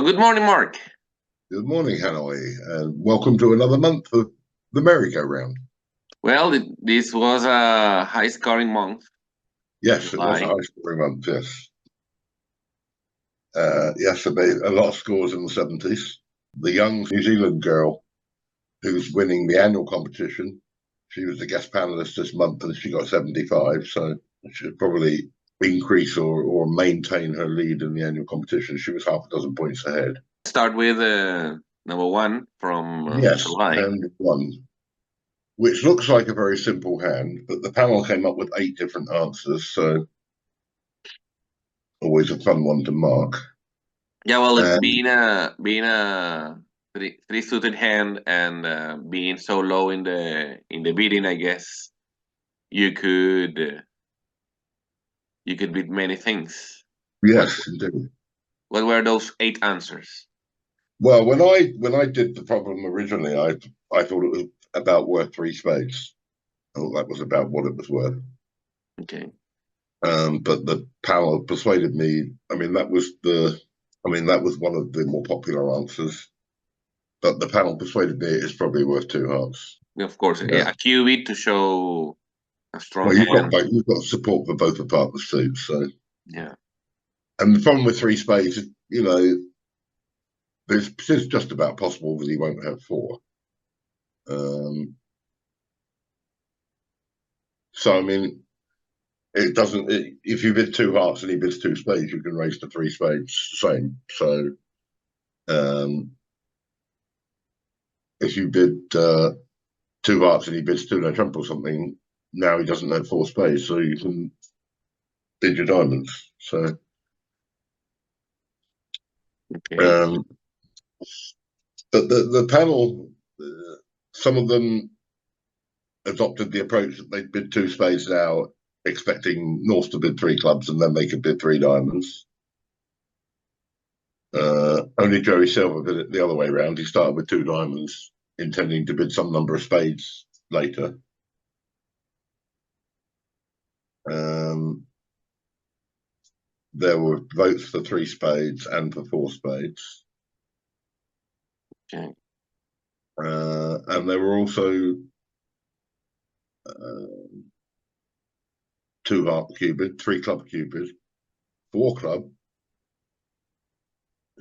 Good morning, Mark. Good morning, Hanoi, and welcome to another month of the merry-go-round. Well, this was a high-scoring month. Yes, it was a July. high-scoring month, yes. Yesterday, a lot of scores in the 70s. The young New Zealand girl who's winning the annual competition, she was the guest panelist this month and she got 75, so she should probably increase or maintain her lead in the annual competition. She was half a dozen points ahead. Start with number one from Yes, July. hand one, which looks like a very simple hand, but the panel came up with 8 different answers, so always a fun one to mark. Yeah, well, it being a three-suited hand and being so low in the bidding, I guess you could beat many things. Yes, indeed. What were those 8 answers? Well, when I did the problem originally, I thought it was about worth 3 spades. I thought that was about what it was worth. Okay. But the panel persuaded me. That was one of the more popular answers. But the panel persuaded me it's probably worth 2 hearts. Of course, Yeah. a QB to show a strong Well, hand. you've got support for both the partners' suits. So Yeah. and the problem with 3 spades, it's just about possible that he won't have 4. So it doesn't. If you bid 2 hearts and he bids 2 spades, you can raise to 3 spades. Same. So if you bid 2 hearts and he bids 2 no trump or something, now he doesn't have 4 spades, so you can bid your diamonds. So. Okay. But the panel, some of them adopted the approach that they'd bid 2 spades now, expecting North to bid 3 clubs, and then they could bid 3 diamonds. Only Joey Silver did it the other way around. He started with 2 diamonds, intending to bid some number of spades later. There were votes for 3 spades and for 4 spades. Okay. And there were also 2 heart cupid, 3 club cupid, 4 club,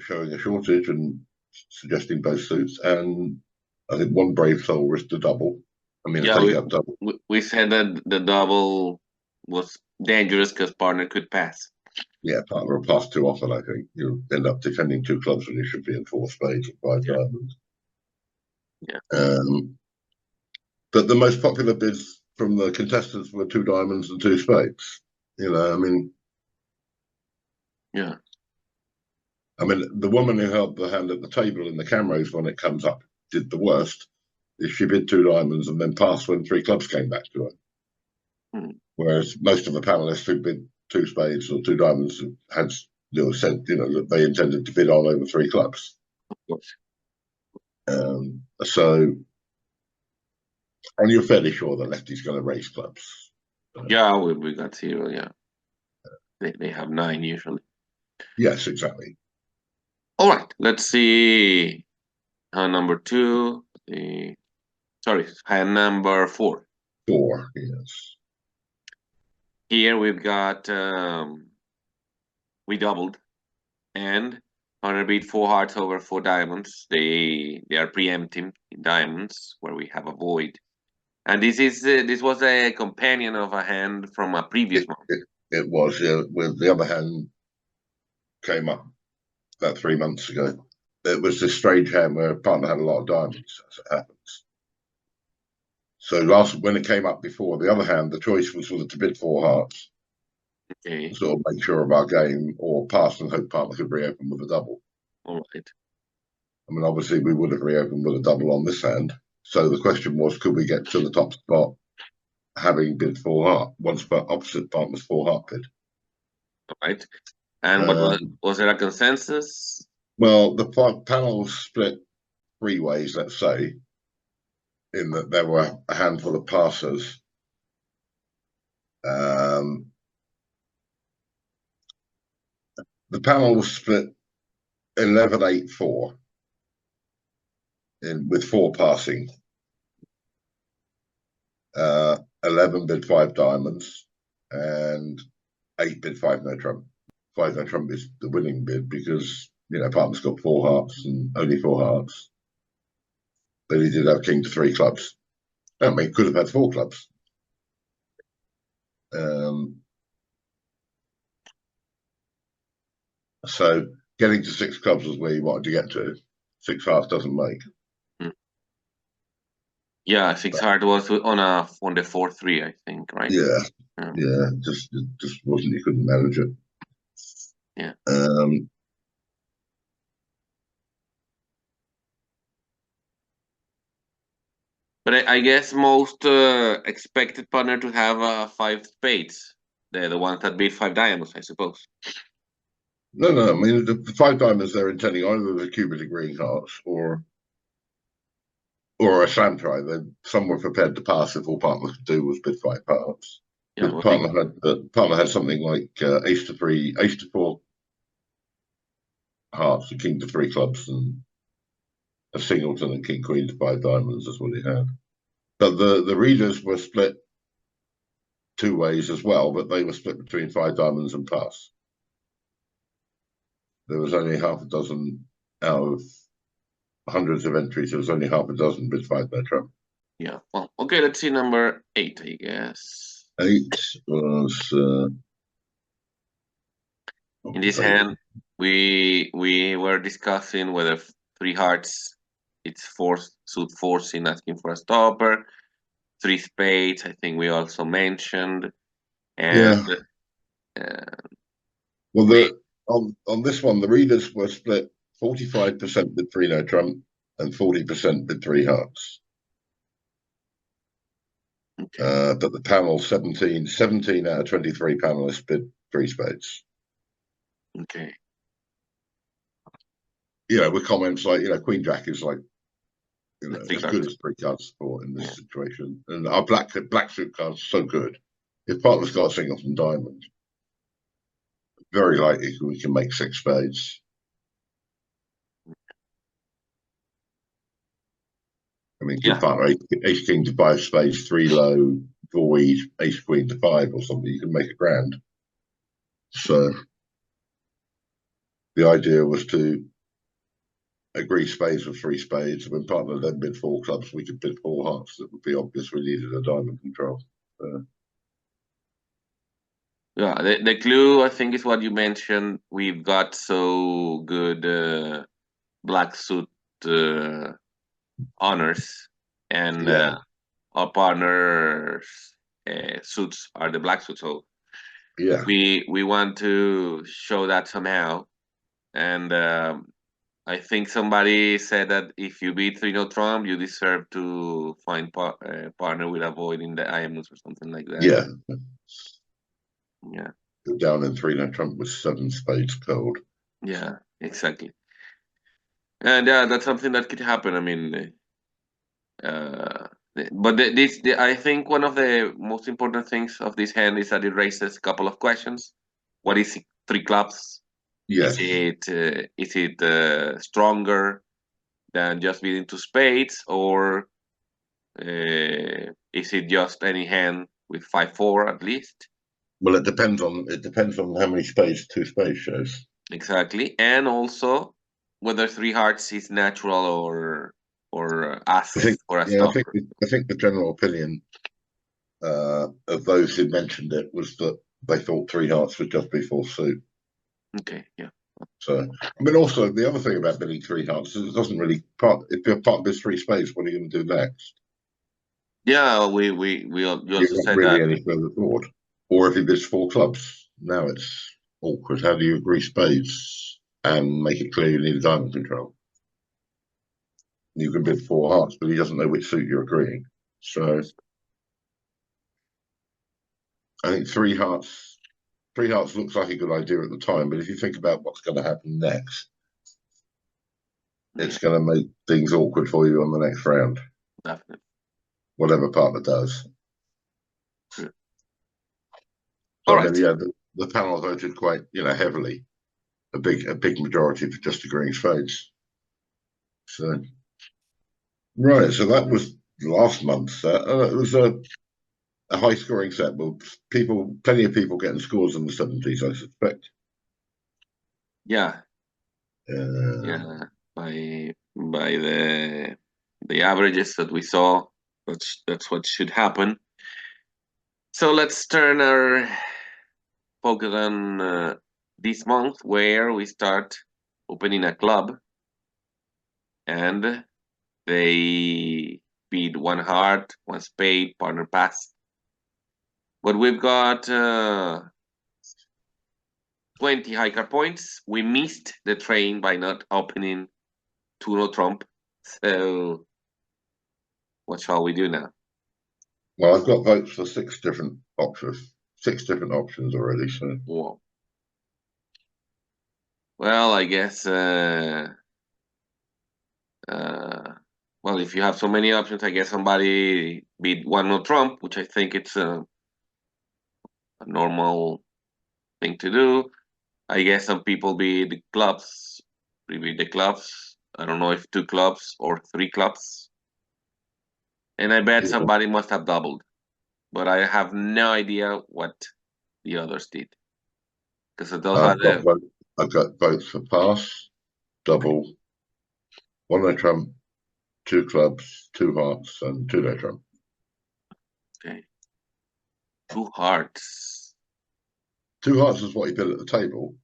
showing a shortage and suggesting both suits, and I think 1 brave soul risked a double. Yeah, take up double. we said that the double was dangerous because partner could pass. Yeah, partner will pass too often. I think you'll end up defending 2 clubs when you should be in 4 spades or 5 diamonds. Yeah. But the most popular bids from the contestants were 2 diamonds and 2 spades. Yeah. The woman who held the hand at the table in the Camrose when it comes up did the worst. If she bid 2 diamonds and then passed when 3 clubs came back to her. Whereas most of the panelists who bid 2 spades or 2 diamonds had said that they intended to bid on over 3 clubs. Of course. And you're fairly sure the lefty's going to raise clubs. Yeah, we got 0. Yeah, they have 9 usually. Yes, exactly. All right, let's see. Hand number 2. Sorry, hand number 4. 4, yes. Here we've got we doubled, and Hunter beat 4 hearts over 4 diamonds. They are preempting in diamonds where we have a void, and this was a companion of a hand from a previous month. It was, yeah. With the other hand came up about 3 months ago. It was this strange hand where a partner had a lot of diamonds, as it happens. So when it came up before, the other hand, the choice was whether to bid 4 hearts, Okay. sort of make sure of our game, or pass and hope partner could reopen with a double. All right. Obviously, we would have reopened with a double on this hand. So the question was, could we get to the top spot having bid 4 heart, once opposite partner's 4 heart bid? All right. And what was there a consensus? Well, the panel was split 3 ways, let's say, in that there were a handful of passers. The panel was split 11-8-4 with 4 passing. 11 bid 5 diamonds, and 8 bid 5 no trump. 5 no trump is the winning bid because partner's got 4 hearts and only 4 hearts. But he did have king to 3 clubs. I mean, could have had 4 clubs. So getting to 6 clubs was where you wanted to get to. 6 hearts doesn't make. Yeah, 6 heart was on the 4-3, I think, right? Yeah, just wasn't. You couldn't manage it. Yeah. But I guess most expected partner to have 5 spades. They're the ones that beat 5 diamonds, I suppose. No. I mean, the 5 diamonds they're intending either the cubit of green hearts or a slam try. Some were prepared to pass if all partner could do was bid 5 hearts. Yeah, But partner had something like ace to 4 hearts, and king to 3 clubs, and a singleton and king queen to 5 diamonds. That's what he had. But the readers were split 2 ways as well, but they were split between 5 diamonds and pass. There was only half a dozen out of hundreds of entries. There was only half a dozen bid 5 no trump. Yeah. Well, okay. Let's see number 8, I guess. 8 was in this hand. We were discussing whether 3 hearts, it's suit forcing, asking for a stopper. 3 spades, I think we also mentioned, and well, on this one, the readers were split 45% bid 3 no trump and 40% bid 3 hearts. Okay. But the panel 17 out of 23 panelists bid 3 spades. Okay. With comments like, Queen Jack is like, as good as 3 card support in this situation. And our black suit cards are so good. If partner's got a singleton diamond, very likely we can make 6 spades. I mean, give partner ace king to 5 spades, 3 low, void, ace queen to 5 or something. You can make a grand. So the idea was to agree spades with 3 spades. When partner then bid 4 clubs, we could bid 4 hearts. It would be obvious we needed a diamond control. Yeah, the clue, I think, is what you mentioned. We've got so good black suit honors, and our partners' suits are the black suits. So we want to show that somehow. And I think somebody said that if you beat 3 no trump, you deserve to find partner with a void in the diamonds or something like that. Yeah. Go down in 3 no trump with 7 spades cold. Yeah, exactly. And that's something that could happen. I mean, but I think one of the most important things of this hand is that it raises a couple of questions. What is 3 clubs? Yes. Is it stronger than just beating 2 spades, or is it just any hand with 5-4 at least? Well, it depends on how many spades 2 spades shows. Exactly, and also whether 3 hearts is natural or asks for a stopper. I think the general opinion of those who mentioned it was that they thought 3 hearts would just be full suit. Okay, yeah. So, I mean, also the other thing about bidding 3 hearts is it doesn't really if you're part of this 3 spades, what are you going to do next? Yeah, we also said really that. Any further thought, or if he bids 4 clubs, now it's awkward. How do you agree spades and make it clear you need a diamond control? You can bid 4 hearts, but he doesn't know which suit you're agreeing. So I think 3 hearts looks like a good idea at the time, but if you think about what's going to happen next, it's going to make things awkward for you on the next round. Definitely. Whatever partner does. True. So, I mean, the panel voted quite, heavily a big majority for just agreeing spades. So right, so that was last month's set. It was a high scoring set. Well, plenty of people getting scores in the 70s, I suspect. Yeah, yeah. By the averages that we saw, that's what should happen. So let's turn our focus on this month, where we start opening a club, and they beat one heart, one spade, partner pass. But we've got 20 high card points. We missed the train by not opening two no trump. So what shall we do now? Well, I've got votes for six different options already. So Whoa. Well, I guess. Well, if you have so many options, I guess somebody beat one no trump, which I think it's a normal thing to do. I guess some people beat the clubs, beat the clubs. I don't know if two clubs or three clubs. And I bet yeah, somebody must have doubled, but I have no idea what the others did, because those are I've got the. vote, I've got votes for pass, double, one no trump, two clubs, two hearts, and two no trump. Okay. Two hearts. Two hearts is what he did at the table.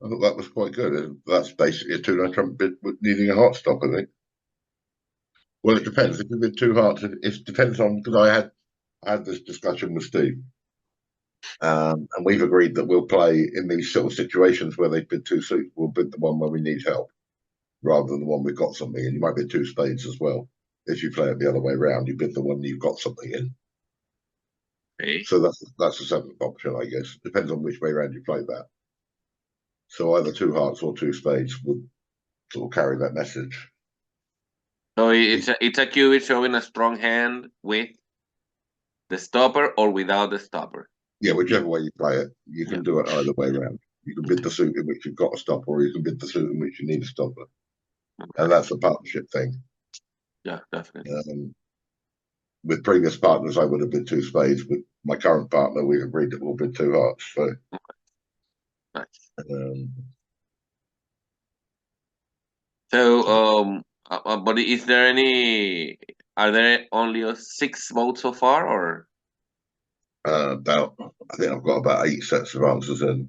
I thought that was quite good. That's basically a two no trump bid needing a heart stop, I think. Well, it depends. If you bid two hearts, it depends on, because I had this discussion with Steve, and we've agreed that we'll play in these sort of situations where they bid two suits. We'll bid the one where we need help rather than the one we've got something in. You might bid two spades as well. If you play it the other way around, you bid the one you've got something in. Okay. So that's the seventh option, I guess. Depends on which way around you play that. So either two hearts or two spades would sort of carry that message. So it's a cube showing a strong hand with the stopper or without the stopper. Yeah, whichever way you play it, you Yeah. can do it either way around. You can bid the suit in which you've got a stopper, or you can bid the suit in which you need a stopper. And Okay. that's a partnership thing. Yeah, definitely. With previous partners, I would have bid two spades. With my current partner, we've agreed that we'll bid two hearts. So, Nice. um, So, but is there any? Are there only six votes so far, or? I think I've got about 8 sets of answers in.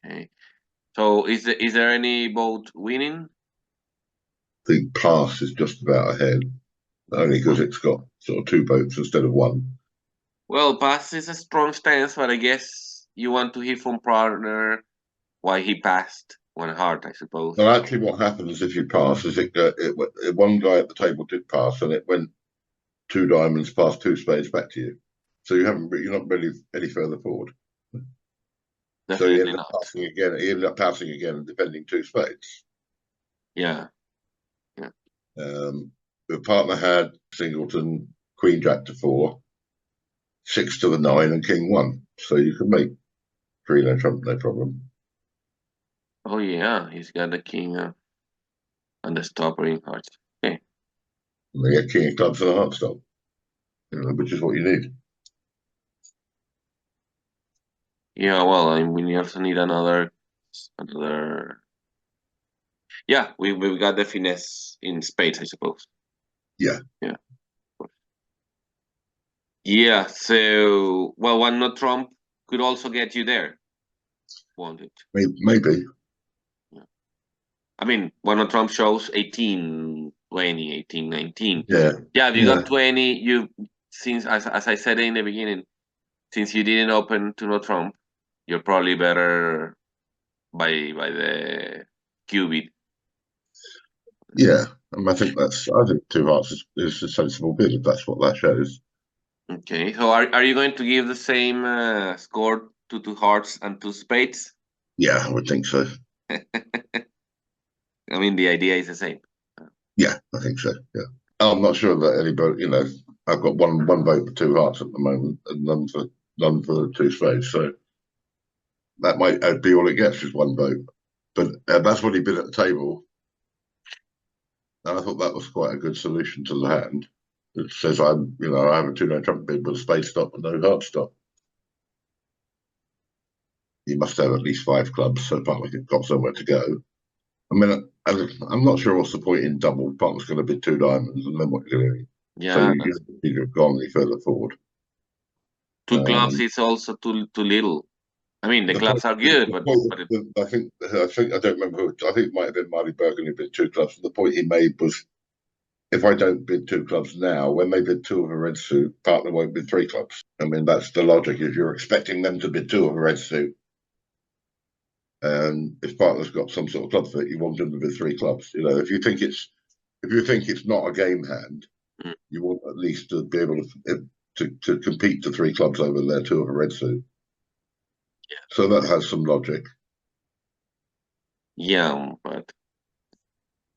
Okay. So, is there any vote winning? The pass is just about ahead, only because it's got sort of two votes instead of one. Well, pass is a strong stance, but I guess you want to hear from partner why he passed one heart, I suppose. Well, actually, what happens if you pass is one guy at the table did pass, and it went two diamonds past two spades back to you. So you're not really any further forward. So he Definitely ended up not. passing again. He ended up passing again and defending two spades. Yeah. Yeah. The partner had singleton, queen jack to four, six to the nine, and king one. So you can make three no trump, no problem. Oh yeah, he's got the king and the stopper in hearts. Okay. And they get king of clubs and a heart stop, which is what you need. Yeah. Well, I mean, we also need another. Yeah, we've got the finesse in spades, I suppose. Yeah, Yeah. Yeah. So, well, one not trump could also get you there, won't it? maybe. Yeah. I mean, one not trump shows 18, 20, 18, 19. Yeah, Yeah, if you yeah, got 20, you since as I said in the beginning, since you didn't open to no trump, you're probably better by the qubit. yeah. And I think two hearts is a sensible bid if that's what that shows. Okay, so are you going to give the same score to two hearts and two spades? Yeah, I would think so. I mean, the idea is the same. Yeah, I think so. Yeah. I'm not sure that anybody, I've got one vote for two hearts at the moment and none for two spades. So that might be all it gets is one vote. But that's what he bid at the table, and I thought that was quite a good solution to the hand. It says I have a 2-note trump bid with a spade stop and no heart stop. You must have at least 5 clubs, so partner's got somewhere to go. I mean, I'm not sure what's the point in double. Partner's going to bid 2 diamonds, and then what you're doing. So Yeah, you have gone any further forward. 2 clubs is also too little. I mean, the clubs are good, but I think I don't remember who. I think it might have been Marty Bergen who bid 2 clubs. And the point he made was, if I don't bid 2 clubs now, when they bid 2 of a red suit, partner won't bid 3 clubs. I mean, that's the logic. If you're expecting them to bid 2 of a red suit, and if partner's got some sort of club fit, you want them to bid 3 clubs. If you think it's not a game hand, mm, you want at least to be able to compete to 3 clubs over their 2 of a red suit. yeah, So that has some logic. yeah, but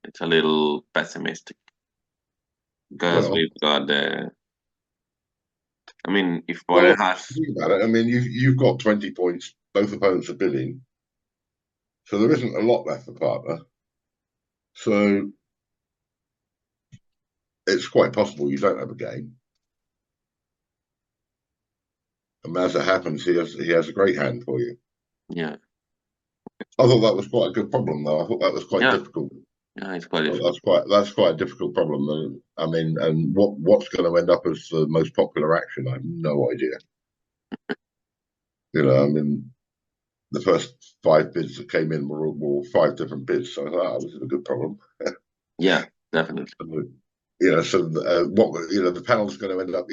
it's a little pessimistic because Well, we've got the. I mean, if well, Borja has, think about it. I mean, you've got 20 points. Both opponents are bidding, so there isn't a lot left for partner. So it's quite possible you don't have a game. And as it happens, he has a great hand for you. yeah, I thought that was quite a good problem, though. I thought that was quite yeah, difficult. yeah, it's quite Well, difficult. that's quite a difficult problem. I mean, and what's going to end up as the most popular action? I have no idea. I mean, the first 5 bids that came in were 5 different bids. So I thought, this is a good problem. Yeah, definitely. So what the panel's going to end up.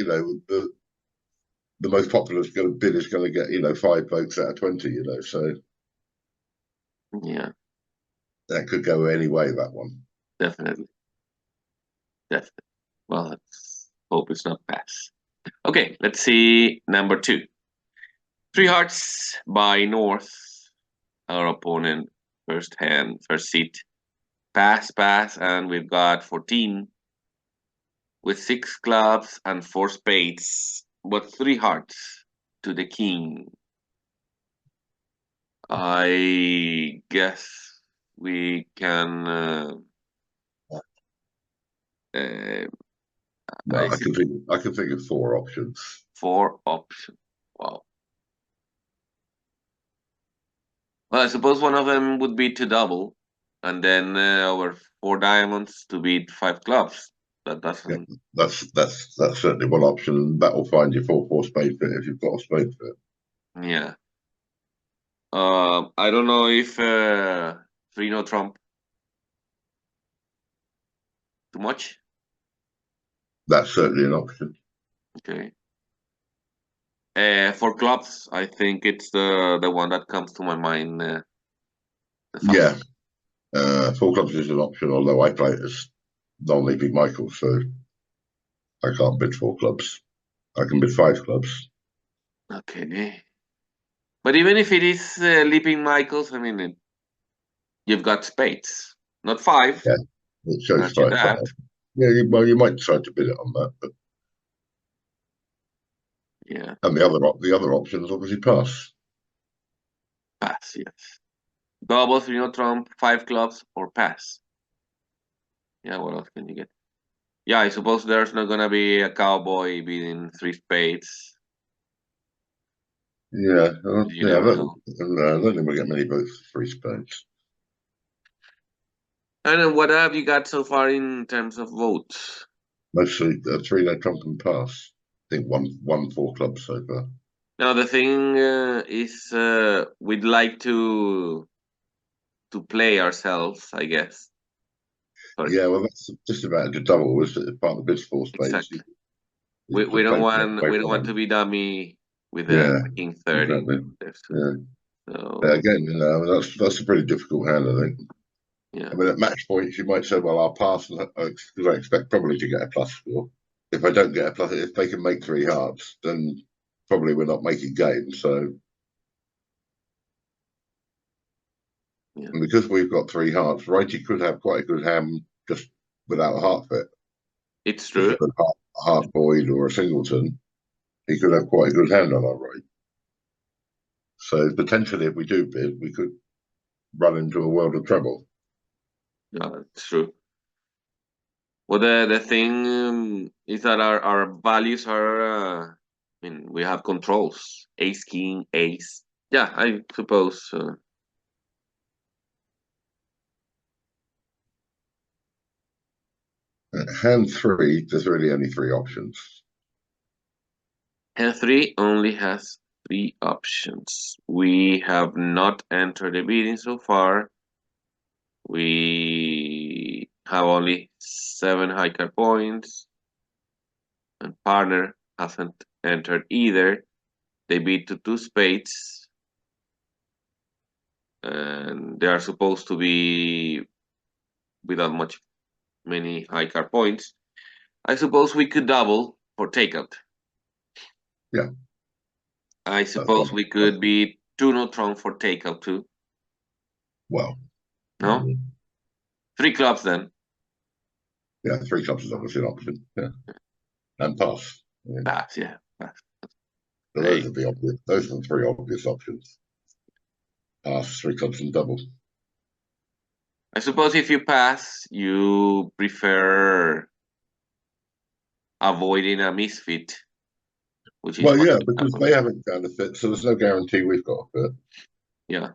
The most popular bid is going to get 5 votes out of 20. So Yeah, that could go any way. That one. definitely, definitely. Well, let's hope it's not pass. Okay, let's see number 2. 3 hearts by North. Our opponent, first hand, first seat. Pass, pass, and we've got 14 with 6 clubs and 4 spades, but 3 hearts to the king. I guess we can. Uh, No, I see I can think of 4 options. 4 options. Wow. Well, I suppose one of them would be to double, and then our 4 diamonds to beat 5 clubs. That Yeah, doesn't. that's certainly one option, and that will find you 4-4 spade fit if you've got a spade fit. Yeah. I don't know if 3 no trump too much. That's certainly an option. Okay. For clubs, I think it's the one that comes to my mind the Yeah, fastest. 4 clubs is an option, although I play it as non-leaping Michael, so I can't bid 4 clubs. I can bid 5 clubs. Okay. But even if it is leaping Michaels, I mean, you've got spades, not 5. Yeah, it shows Grant you 5. that. Yeah, you might decide to bid it on that, but Yeah, and the other option is obviously pass. pass. Yes. Double 3 no trump, 5 clubs, or pass. Yeah. What else can you get? Yeah, I suppose there's not gonna be a cowboy beating 3 spades. Yeah, You yeah. never know. I don't think we'll get many votes for 3 spades. And then what have you got so far in terms of votes? Mostly 3 no trump and pass. I think one 4 clubs so far. Now the thing is, we'd like to play ourselves, I guess. Sorry, Yeah, well, that's just about to double, is it? If part of the bids 4 spades, exactly. you We just play we don't want blind. to be dummy with Yeah, the king 30. exactly. Yeah. So Again, that's a pretty difficult hand, I think. yeah, I mean, at match points, you might say, "Well, I'll pass because I expect probably to get a plus score. If I don't get a plus, if they can make 3 hearts, then probably we're not making game." So, yeah, and because we've got 3 hearts, righty could have quite a good hand just without a heart fit. it's Just true. a heart void or a singleton, he could have quite a good hand on our right. So potentially, if we do bid, we could run into a world of trouble. Yeah, it's true. Well, the thing is that our values are. I mean, we have controls. Ace, king, ace. Yeah, I suppose. Hand three, there's really only three options. Hand three only has three options. We have not entered the bidding so far. We have only 7 high card points, and partner hasn't entered either. They bid to 2 spades, and they are supposed to be without many high card points. I suppose we could double for takeout. Yeah, I that's suppose one. we could be 2 no trump for takeout too. Well, No? 3 clubs then. yeah, three clubs is obviously an option. Yeah, and pass. Yeah. Pass, yeah. Pass. So those are the obvious. Those are the three obvious options. Pass, three clubs, and double. I suppose if you pass, you prefer avoiding a misfit, which is Well, what yeah, could because happen. they haven't found a fit, so there's no guarantee we've got a fit. Yeah.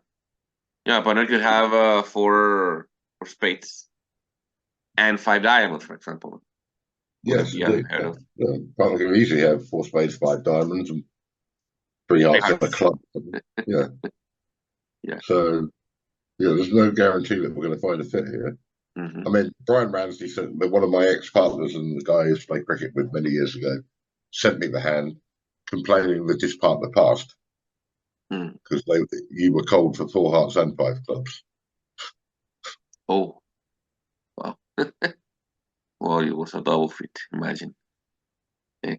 Yeah, partner could have 4 spades and 5 diamonds, for example. Wouldn't Yes, be indeed. unheard Yeah. of. Yeah. Partner can easily have four spades, five diamonds, and three 3 hearts and a hearts. club. Yeah. Yeah. So yeah, there's no guarantee that we're going to find a fit here. Mm-hmm. I mean, Brian Ramsey sent one of my ex-partners and the guy I used to play cricket with many years ago sent me the hand, complaining that his partner passed because you were cold for four hearts and five clubs. Oh, wow. Well, it was a double fit, imagine.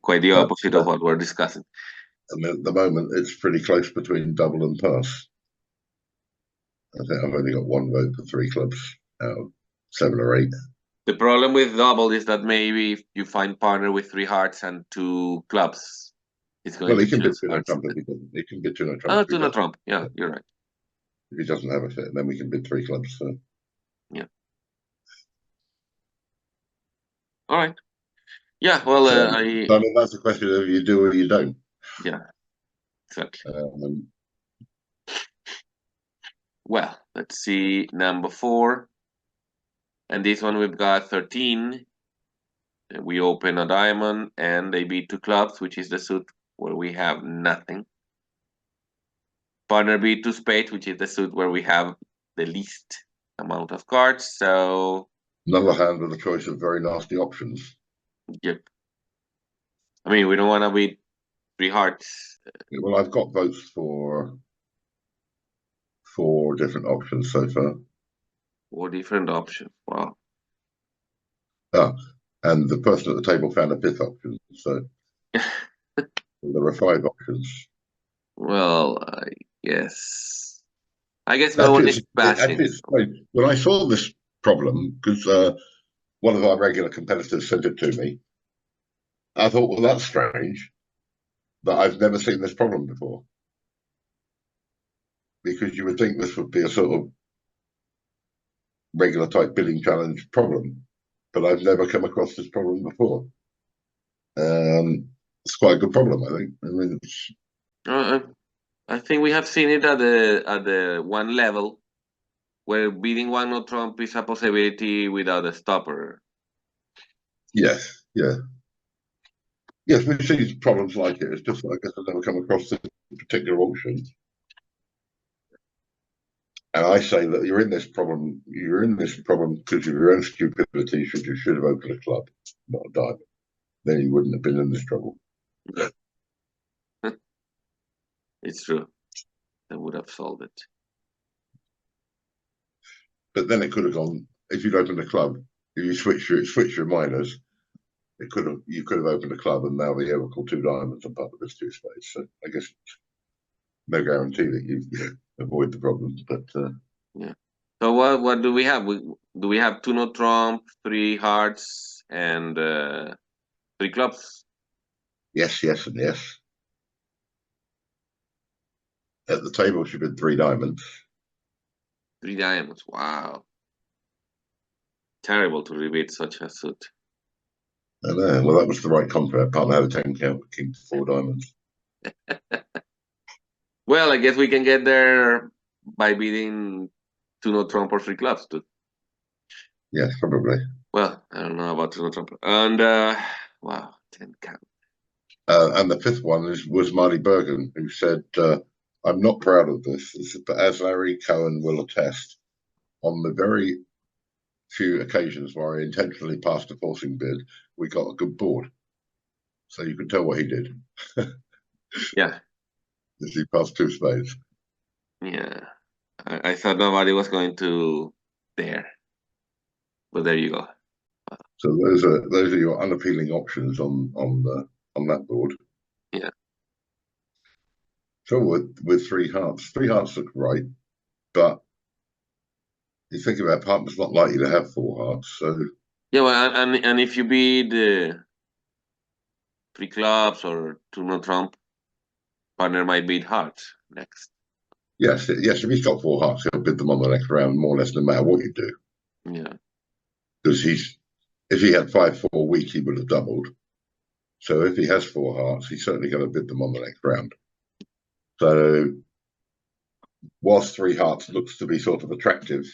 Quite the But opposite of what we're discussing. I mean, at the moment, it's pretty close between double and pass. I think I've only got one vote for three clubs out of 7 or 8. The problem with double is that maybe if you find partner with 3 hearts and 2 clubs, it's going Well, to he can bid choose two no hearts. trump if he doesn't. He can bid two no trump Oh, if he 2 no doesn't. trump. Yeah, you're right. If he doesn't have a fit, then we can bid three clubs. So. Yeah. All right. Yeah, well, So, I mean, that's a question of you do or you don't. yeah, exactly. Um, Well, let's see number 4. And this one we've got 13. We open a diamond and they beat 2 clubs, which is the suit where we have nothing. Partner beat 2 spades, which is the suit where we have the least amount of cards. So, another hand with a choice of very nasty options. yep. I mean, we don't want to beat 3 hearts. Well, I've got votes for 4 different options so far. 4 different options. Wow. Ah, and the person at the table found a fifth option. So there are 5 options. Well, I guess. I guess no one is Actually, passing. it's strange. When I saw this problem, because one of our regular competitors sent it to me, I thought, well, that's strange that I've never seen this problem before. Because you would think this would be a sort of regular type bidding challenge problem, but I've never come across this problem before. It's quite a good problem, I think. I mean, Uh, I think we have seen it at the one level where beating one no trump is a possibility without a stopper. yes, yeah. Yes, we see problems like it. It's just I guess I've never come across this particular auction. And I say that you're in this problem because of your own stupidity. You should have opened a club, not a diamond. Then you wouldn't have been in this trouble. It's true. That would have solved it. But then it could have gone if you'd opened a club. If you switch your minors, you could have opened a club and now the equal 2 diamonds on top of this 2 spades. So I guess no guarantee that you avoid the problem. But Yeah. So what do we have? Do we have 2 no trump, 3 hearts, and 3 clubs? yes, yes, and yes. At the table, she bid three diamonds. 3 diamonds. Wow. Terrible to repeat such a suit. I know. Well, that was the right contract. Partner had a 10 count, king to four diamonds. Well, I guess we can get there by bidding to no trump or three clubs too. Yes, probably. Well, I don't know about to no trump. And wow, 10 count. And the fifth one was Marty Bergen, who said, I'm not proud of this, but as Larry Cohen will attest, on the very few occasions where I intentionally passed a forcing bid, we got a good board. So you can tell what he did. Yeah. He passed two spades. Yeah. I thought nobody was going to dare. But there you go. So those are your unappealing options on that board. Yeah. So with three hearts look right, but you think about partner's not likely to have four hearts. So Yeah, well, and if you bid three clubs or two no trump, partner might bid hearts next. yes, if he's got four hearts, he'll bid them on the next round, more or less, no matter what you do. Yeah. Because if he had 5-4 weak, he would have doubled. So if he has four hearts, he's certainly going to bid them on the next round. So whilst three hearts looks to be sort of attractive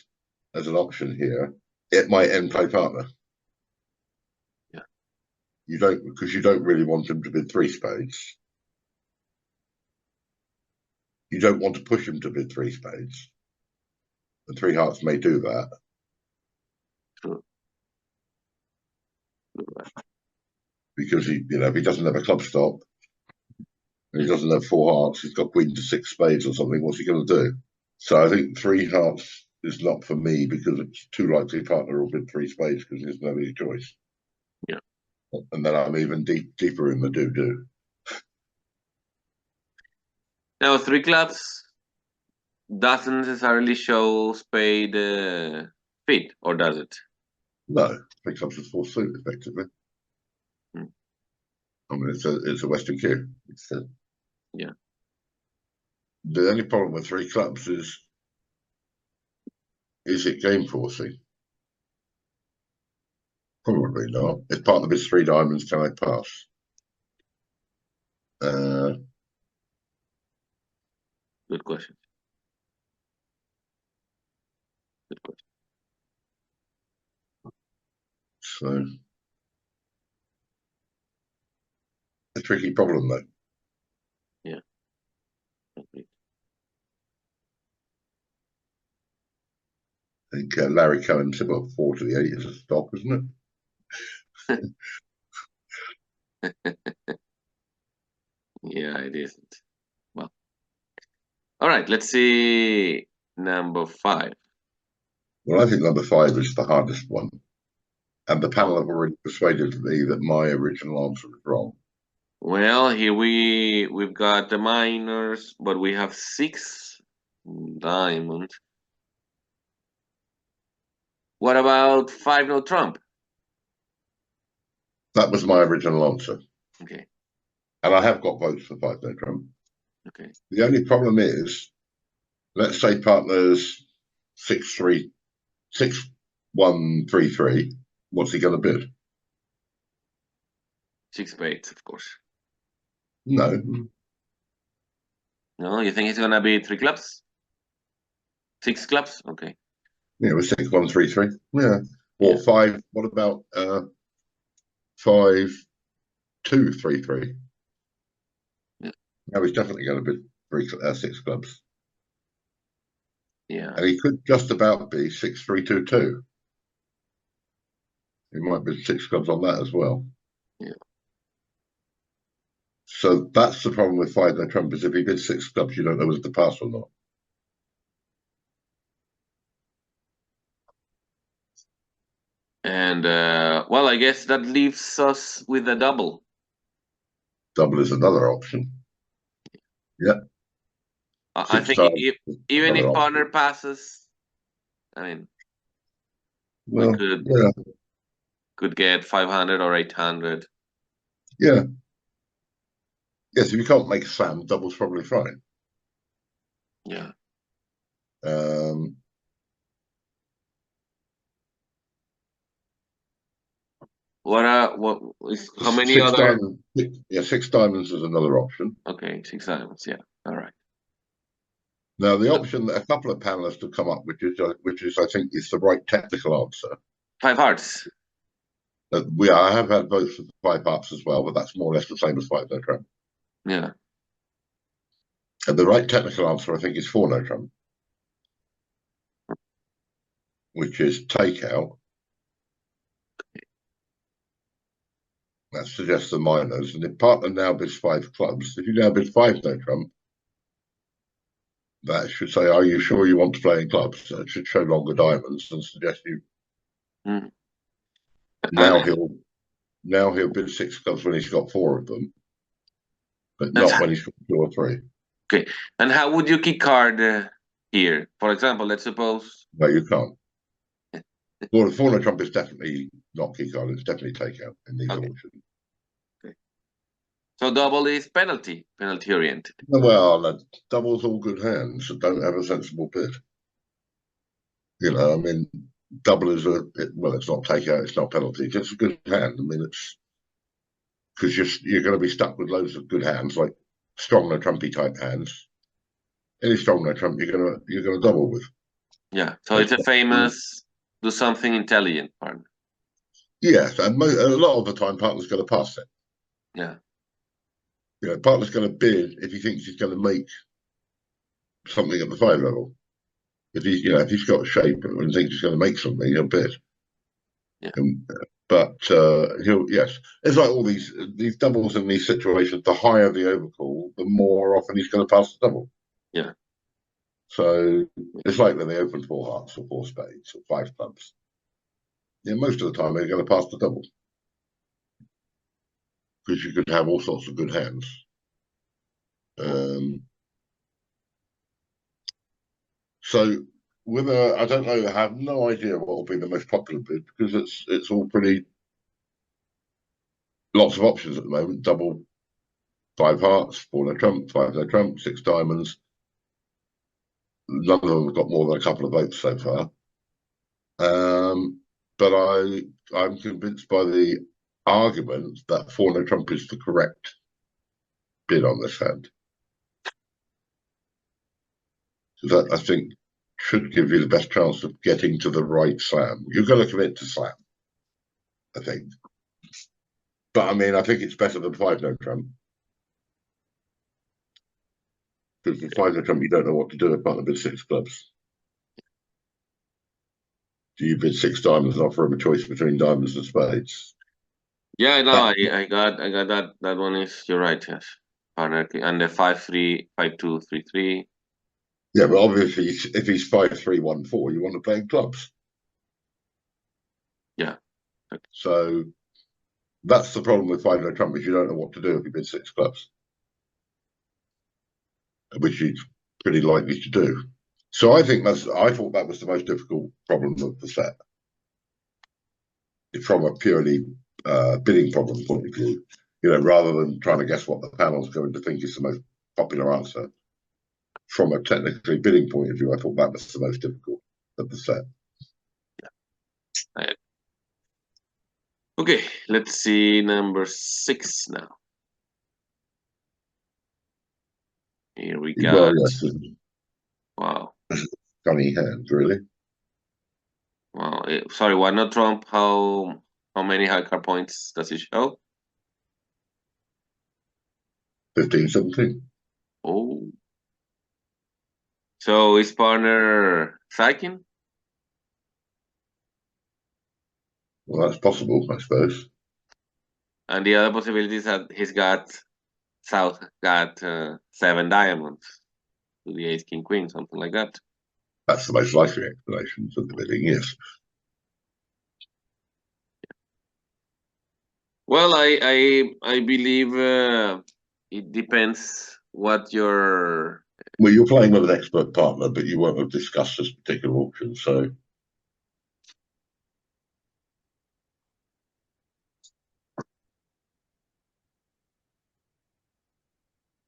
as an option here, it might end play partner. Yeah. You don't really want him to bid three spades. You don't want to push him to bid three spades. And three hearts may do that. True. Because if he doesn't have a club stop and he doesn't have four hearts, he's got queen to six spades or something, what's he going to do? So I think three hearts is not for me because it's too likely partner will bid three spades because there's no easy choice. Yeah. And then I'm even deeper in the do. Now, three clubs doesn't necessarily show spade fit, or does it? No, three clubs is full suit effectively. Hmm. I mean, it's a Western cue. Yeah. The only problem with three clubs is it game forcing? Probably not. If partner bids three diamonds, can I pass? Good question. Good question. So a tricky problem though. Yeah. Agreed. I think Larry Cohen said, well, 4 to the 8 is a stop, isn't Yeah, it isn't. Well, all right. Let's see number 5. Well, I think number 5 is the hardest one. And the panel have already persuaded me that my original answer was wrong. Well, here we've got the minors, but we have 6 diamonds. What about 5 no trump? That was my original answer. Okay. And I have got votes for 5 no trump. Okay. The only problem is, let's say partners 6-3, 6-1-3-3. What's he going to bid? 6 spades, of course. No. No, you think he's gonna be 3 clubs? 6 clubs? Okay. Yeah, it was 6-1-3-3. Yeah. Or Yeah. 5. What about 5-2-3-3? Yeah. No, he's definitely going to bid 6 clubs. Yeah. And he could just about be 6-3-2-2. He might be 6 clubs on that as well. Yeah. So that's the problem with 5 no trump is if he bids 6 clubs, you don't know whether to pass or not. And well, I guess that leaves us with a double. Double is another option. Yeah. I Six think stars even another if option. partner passes, I mean, we Well, could get 500 or 800. yeah. Yes, if you can't make a slam, double's probably fine. Yeah. Um, What is how many six other? diamonds. Yeah, six diamonds is another option. Okay, 6 diamonds. Yeah. All right. Now, the option that a couple of panelists have come up, which is I think is the right technical answer. 5 hearts. I have had votes for five hearts as well, but that's more or less the same as five no trump. Yeah. And the right technical answer, I think, is four no trump, which is takeout. That suggests the minors. And if partner now bids five clubs, if you now bid five no trump, that should say, "Are you sure you want to play in clubs?" So it should show longer diamonds and suggest you. Mm. Now he'll bid six clubs when he's got four of them, but And not when he's got two or three. okay. And how would you kick card here? For example, let's suppose. No, you can't. Well, the four no trump is definitely not key card. It's definitely takeout in these Okay. auctions. Okay. So double is penalty oriented. Well, doubles all good hands that don't have a sensible bid. I mean, double is it's not takeout, it's not penalty. It's a good hand. I mean, it's because you're going to be stuck with loads of good hands, like strong no trumpy type hands. Any strong no trump, you're gonna double with. Yeah. So It's it's a not, famous do something intelligent partner. yes, and a lot of the time, partner's going to pass it. Yeah. Partner's going to bid if he thinks he's going to make something at the five level. If he's got a shape and thinks he's going to make something, he'll bid. Yeah. But yes, it's like all these doubles in these situations. The higher the overcall, the more often he's going to pass the double. Yeah. So it's like when they open four hearts or four spades or five clubs. Yeah, most of the time they're going to pass the double because you could have all sorts of good hands. So I don't know, I have no idea what will be the most popular bid because it's all pretty lots of options at the moment. Double, five hearts, four no trump, five no trump, six diamonds. None of them have got more than a couple of votes so far. But I'm convinced by the argument that four no trump is the correct bid on this hand. That I think should give you the best chance of getting to the right slam. You've got to commit to slam, I think. But I mean, I think it's better than five no trump. Because with five no trump, you don't know what to do apart from bid six clubs. Do you bid six diamonds and offer him a choice between diamonds and spades? Yeah, no, That, I got that one is you're right, yes. Partner and the 5-3, 5-2, 3-3. yeah, but obviously, if he's 5-3-1-4, you want to play in clubs. Yeah. So that's the problem with five no trump is you don't know what to do if you bid six clubs, which he's pretty likely to do. So I thought that was the most difficult problem of the set. From a purely bidding problem point of view, rather than trying to guess what the panel's going to think is the most popular answer. From a technically bidding point of view, I thought that was the most difficult of the set. Yeah. Okay, let's see number 6 now. Here we Well, got yes, wow. funny hand, really. Wow. Sorry, why not Trump? How many high card points does it show? 15, 17. Oh. So is partner Saikin? Well, that's possible, I suppose. And the other possibility is that he's got South got 7 diamonds to the ace king queen, something like that. That's the most likely explanation for the bidding, yes. Well, I believe it depends what your Well, you're playing with an expert partner, but you won't have discussed this particular auction, so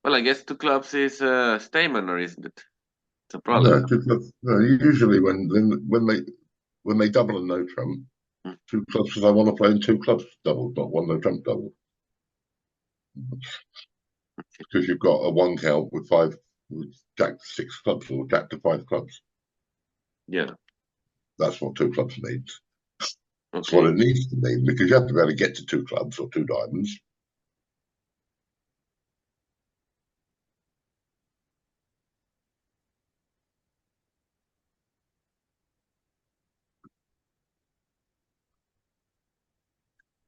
well, I guess two clubs is Stayman, or isn't it? It's a problem. No, two clubs. No, usually when they double a no trump, Mm. two clubs because I want to play in two clubs double, not one no trump double. Because you've got a one count with jack to six clubs or jack to five clubs. Yeah. That's what two clubs needs. That's what Okay. it needs to mean because you have to be able to get to two clubs or two diamonds.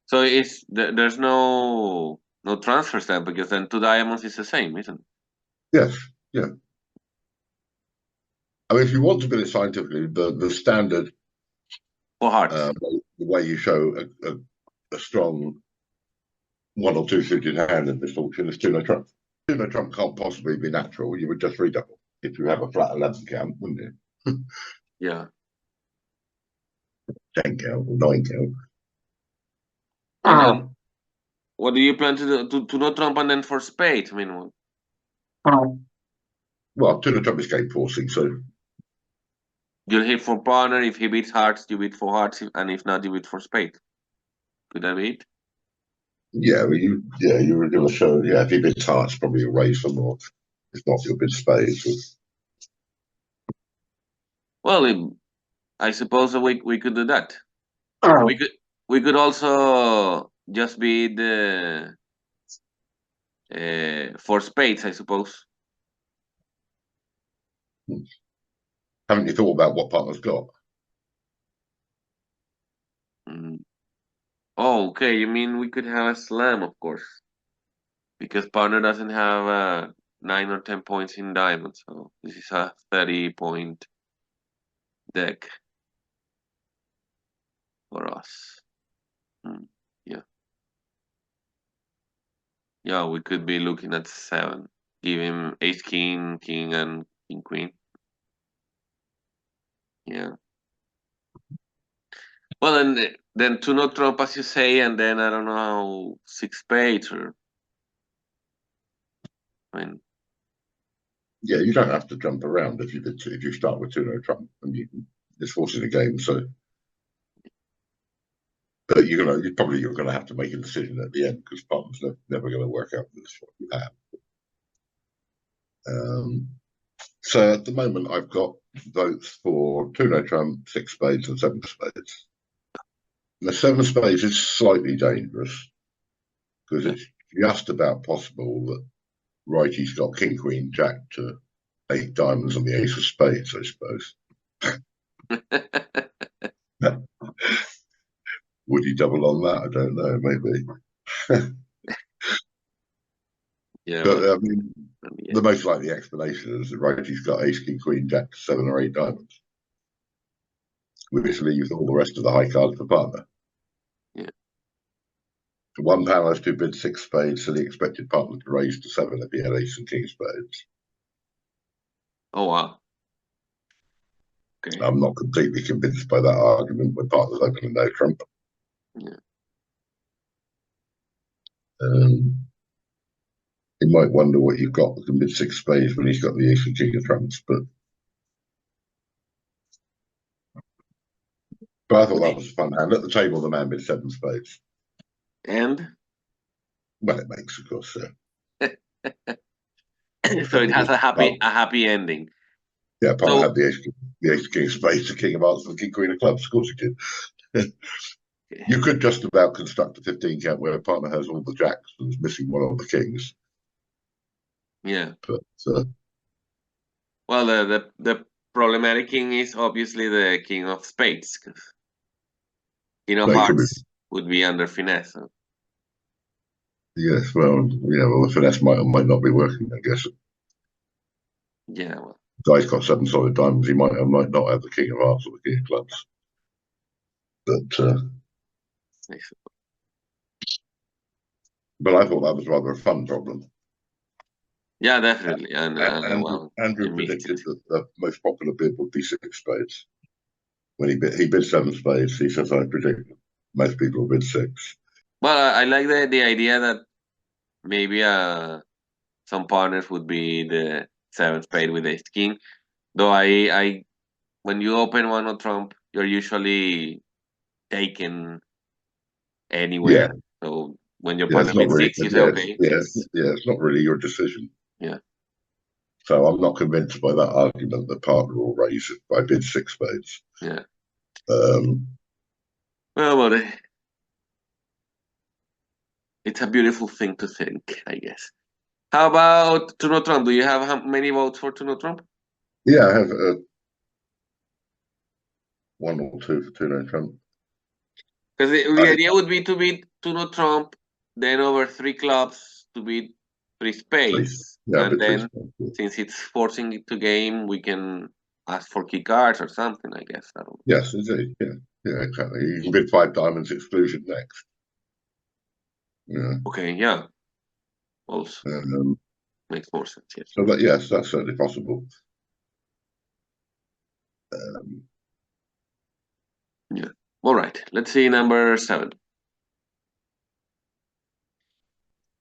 So there's no transfer step because then two diamonds is the same, isn't it? Yes, yeah. I mean, if you want to build it scientifically, the standard Four hearts. the way you show a strong one or two suited hand in this auction is two no trump. Two no trump can't possibly be natural. You would just redouble if you have a flat 11 count, wouldn't you? Yeah. 10 count or 9 count. And then what do you plan to do? To no trump and then for spade? I mean, Well, two no trump is game forcing, so you'll hit for partner. If he beats hearts, you beat for hearts, and if not, you beat for spade. Could that be it? yeah, you were going to show, yeah, if he bids hearts, probably a raise them, or if not, you'll bid spades. Well, I suppose we could do that. We could also just be the for spades, I suppose. Haven't you thought about what partner's got? Mm. Oh, okay. You mean we could have a slam, of course, because partner doesn't have 9 or 10 points in diamonds, so this is a 30-point deck for us. Mm. Yeah, yeah. We could be looking at 7. Give him ace, king, king, and king, queen. Yeah. Well, then two no trump, as you say, and then I don't know, 6 spades or I mean, Yeah, you don't have to jump around if you start with two no trump and it's forcing a game. So, but you're going to have to make a decision at the end because partner's never going to work out this what you have. So at the moment, I've got votes for two no trump, six spades, and seven spades. The seven spades is slightly dangerous because it's just about possible that righty's got king, queen, jack to 8 diamonds and the ace of spades, I suppose. Would he double on that? I don't know, maybe. yeah, But well, I mean, yeah, the most likely explanation is that righty's got ace, king, queen, jack to 7 or 8 diamonds, yeah, which leaves all the rest of the high cards for partner. yeah. One panelist who bid 6 spades, so the expected partner to raise to 7 if he had ace and king spades. Oh wow. Okay. I'm not completely convinced by that argument when partners open a no trump. Yeah. He might wonder what you've got with the mid 6 spades when he's got the ace and king of trumps, but I thought that was a fun hand. At the table, the man bid 7 spades. And Well, it makes, of course, so it has a well, happy ending. yeah, partner So had the ace king of spades, the king of hearts, and the king queen of clubs. Of course, he did. You could just about construct a 15 count where a partner has all the jacks and is missing one of the kings. yeah. But Well, the problematic king is obviously the king of spades, because king of they could be, hearts would be under finesse. So. yes, well, yeah, well, the finesse might or might not be working, I guess. Yeah. Well. Guy's got 7 solid diamonds. He might or might not have the king of hearts or the king of clubs. But I thought that was rather a fun problem. Yeah, definitely. And well, Andrew you missed it. predicted that the most popular bid would be 6 spades. When he bid 7 spades, he says, I predict most people will bid 6. Well, I like the idea that maybe some partners would be the 7 spade with ace king, Though I when you open one on Trump, you're usually taken Yeah, anywhere. So when your yeah, it's partner not beats really. six, you say, Yeah, okay, yeah, six. yeah, it's not really your decision. Yeah, So I'm not convinced by that argument that partner will raise it by bid six spades. yeah. Um, Well, it's a beautiful thing to think, I guess. How about Tuno Trump? Do you have how many votes for Tuno Trump? yeah, I have one or two for Tuno Trump. Because the I, idea would be to beat Tuno Trump, then over three clubs to beat three three, spades, yeah, and bid three then spades. since it's forcing it to game, we can ask for key cards or something. I guess I don't know. Yes, indeed. Yeah, yeah, exactly. You can bid five diamonds exclusion next. Yeah. Okay, yeah, also Um, makes more sense. Yes. so that yes, that's certainly possible. Um, Yeah. All right. Let's see number 7.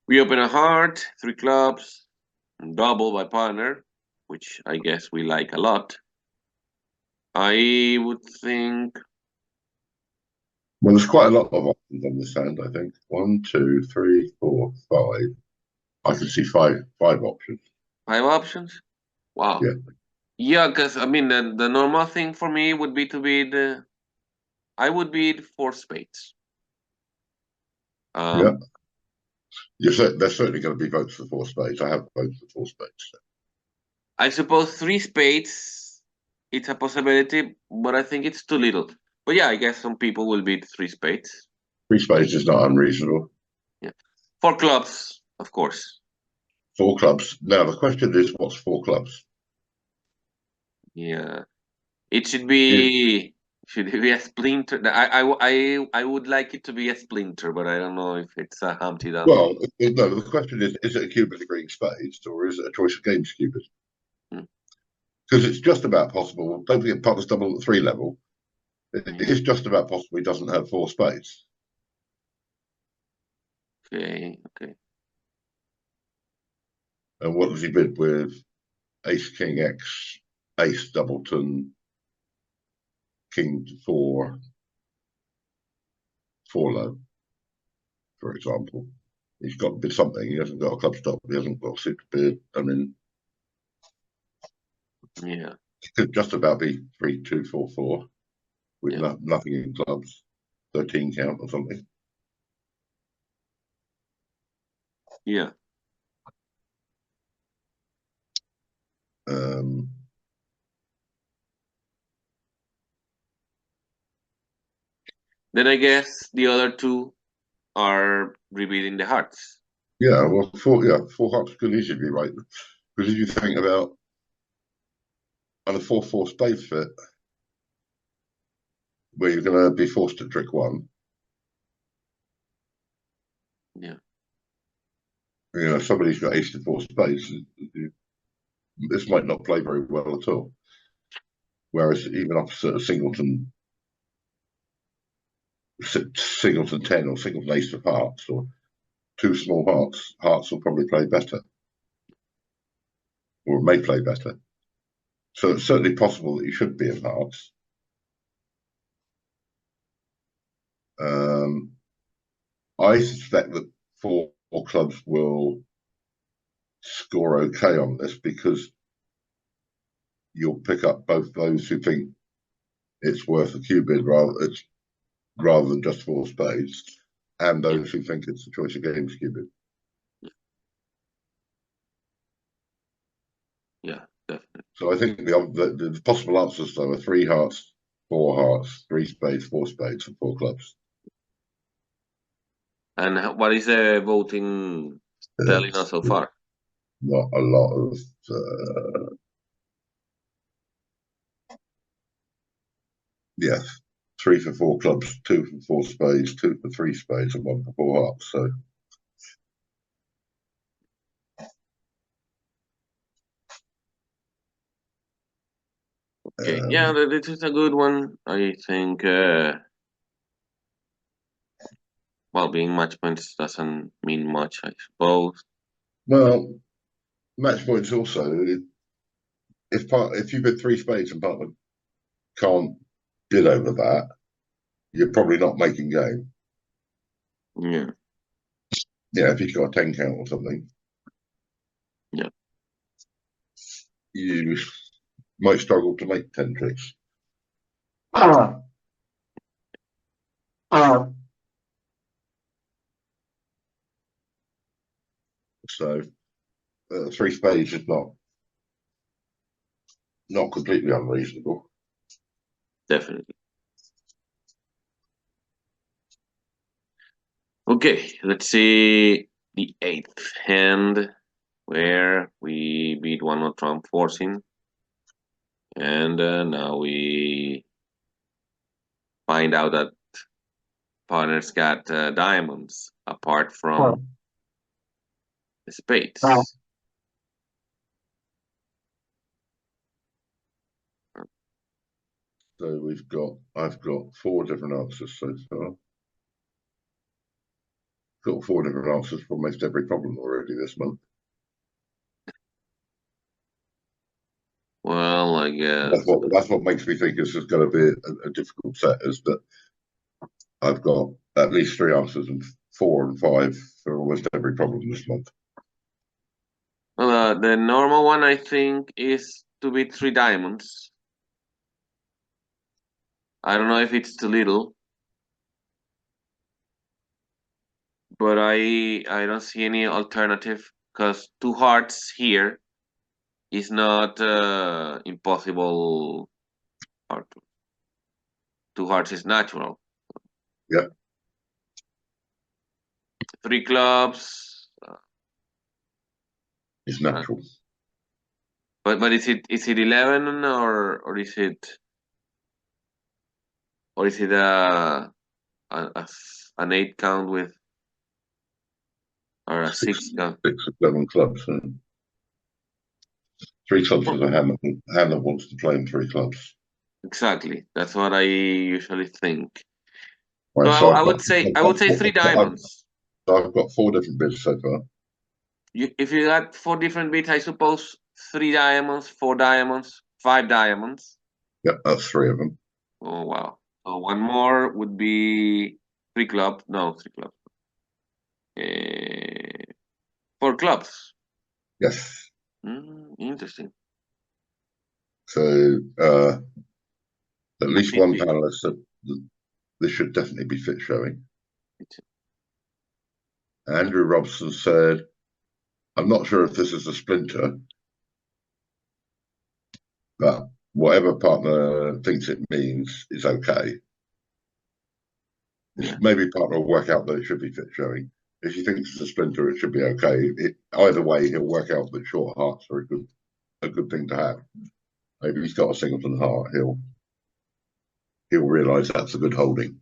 We open a heart, three clubs, double by partner, which I guess we like a lot. I would think well, there's quite a lot of options on this hand. I think one, two, three, four, five. I can see five options. 5 options. Wow. Yeah, Yeah, because I mean the normal thing for me would be to be the I would be the four spades. yeah. Um, There's certainly going to be votes for four spades. I have votes for four spades. I suppose three spades. It's a possibility, but I think it's too little. But yeah, I guess some people will beat three spades. Three spades is not unreasonable. Yeah, four clubs, of course. Four clubs. Now the question is, what's four clubs? Yeah, it It, should it be a splinter. I would like it to be a splinter, but I don't know if it's a Humpty Dumpty. well, no. The question is it a cubit agreeing spades or is it a choice of games cubit? Hmm, Because it's just about possible. Don't forget, partners double at three level. It yeah. is just about possible he doesn't have four spades. Okay. Okay. And what does he bid with? Ace, King, X, Ace, Doubleton, King, four, four low, for example. He's got to bid something. He hasn't got a club stop. He hasn't got a suit to bid. I mean, Yeah. it could just about be 3, 2, 4, 4 with Yeah. nothing in clubs, 13 count or something. Yeah. Um, Then I guess the other two are revealing the hearts. yeah, well, four hearts could easily be right. Because if you think about on a 4-4 spade fit, where you're going to be forced to trick one, Yeah. somebody's got ace to four spades. This might not play very well at all. Whereas even opposite a singleton 10 or singleton ace of hearts or two small hearts will probably play better or may play better. So it's certainly possible that you should be in hearts. Um, I suspect that four clubs will score okay on this because you'll pick up both those who think it's worth a cubid rather than just four spades, and Yeah. those who think it's a choice of games cubid. Yeah. Definitely. So I think the possible answers though are three hearts, four hearts, three spades, four spades, and four clubs. And what is the voting telling us It's so far? not a lot of uh, yes, three for four clubs, two for four spades, two for three spades, and one for four hearts. So Okay. Yeah, um, this is a good one. I think. Well, being match points doesn't mean much, I suppose. well, match points also. if you bid three spades and partner can't bid over that, you're probably not making game. Yeah. Yeah, if he's got a 10 count or something, Yeah. you might struggle to make 10 tricks. So three spades is not completely unreasonable. Definitely. Okay, let's see the eighth hand where we beat one on Trump forcing, and now we find out that partner's got diamonds apart from the spades. So I've got four different answers so far. Got four different answers for almost every problem already this month. Well, I guess That's what makes me think this is going to be a difficult set. Is that I've got at least three answers and 4 and 5 for almost every problem this month. well, the normal one I think is to beat three diamonds. I don't know if it's too little, but I don't see any alternative because two hearts here is not impossible. Or two hearts is natural. Yeah, Three clubs, it's natural. but is it 11 or is it an 8 count with or a 6 count? 6 or 7 clubs. And three clubs is a hand that wants to play in three clubs. Exactly. That's what I usually think. Right, So so I would say three diamonds. I've got 4 different bids so far. If you got 4 different bids, I suppose 3 diamonds, 4 diamonds, 5 diamonds. Yep, that's 3 of them. Oh wow. So one more would be three clubs. No, three clubs. 4 clubs. Yes. Interesting. So at least one 50. panelist said this should definitely be fit showing. Andrew Robson said, I'm not sure if this is a splinter, but whatever partner thinks it means is okay. Yeah. Maybe partner will work out that it should be fit showing. If he thinks it's a splinter, it should be okay. Either way, he'll work out that short hearts are a good thing to have. Maybe he's got a singleton heart. He'll realise that's a good holding.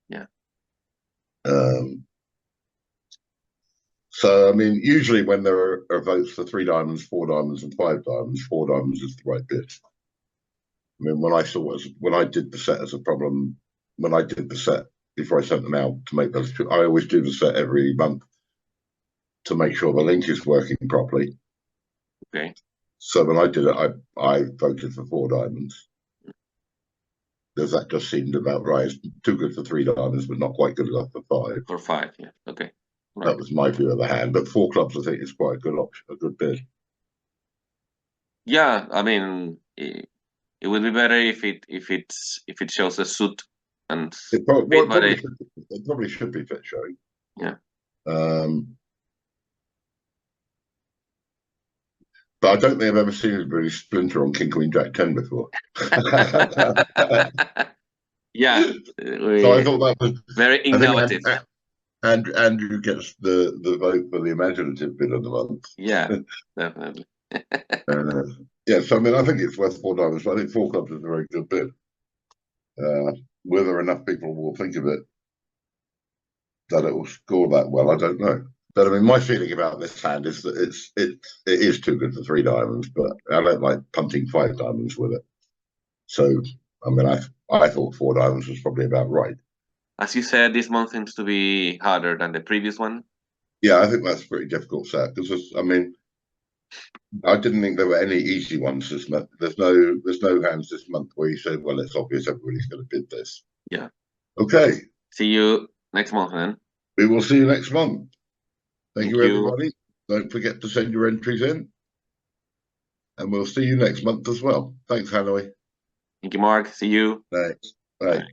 Yeah. So I mean, usually when there are votes for 3 diamonds, 4 diamonds, and 5 diamonds, 4 diamonds is the right bid. I mean, when I did the set as a problem, when I did the set before I sent them out to make those two, I always do the set every month to make sure the link is working properly. Okay. So when I did it, I voted for 4 diamonds. Because that just seemed about right. It's too good for 3 diamonds, but not quite good enough for 5. For 5, yeah. Okay. Right. That was my view of the hand. But 4 clubs, I think, is quite a good option, a good bid. Yeah, I mean, it would be better if it shows a suit and It probably should be fit showing. yeah. But I don't think I've ever seen anybody splinter on King Queen Jack 10 before. Yeah, So I thought that was very I think innovative. Andrew gets the vote for the imaginative bid of the month. Yeah, definitely. Yeah, so I mean, I think it's worth 4 diamonds, but I think 4 clubs is a very good bid. Whether enough people will think of it that it will score that well, I don't know. But I mean, my feeling about this hand is that it is too good for 3 diamonds, but I don't like punting 5 diamonds with it. So I mean, I thought 4 diamonds was probably about right. As you said, this month seems to be harder than the previous one. Yeah, I think that's a pretty difficult set because I mean, I didn't think there were any easy ones this month. There's no hands this month where you say, well, it's obvious everybody's going to bid this. Yeah. Okay. See you next month, then. We will see you next month. Thank you, you. everybody. Don't forget to send your entries in. And we'll see you next month as well. Thanks, Hanoi. Thank you, Mark. See you. Thanks. Bye. Bye.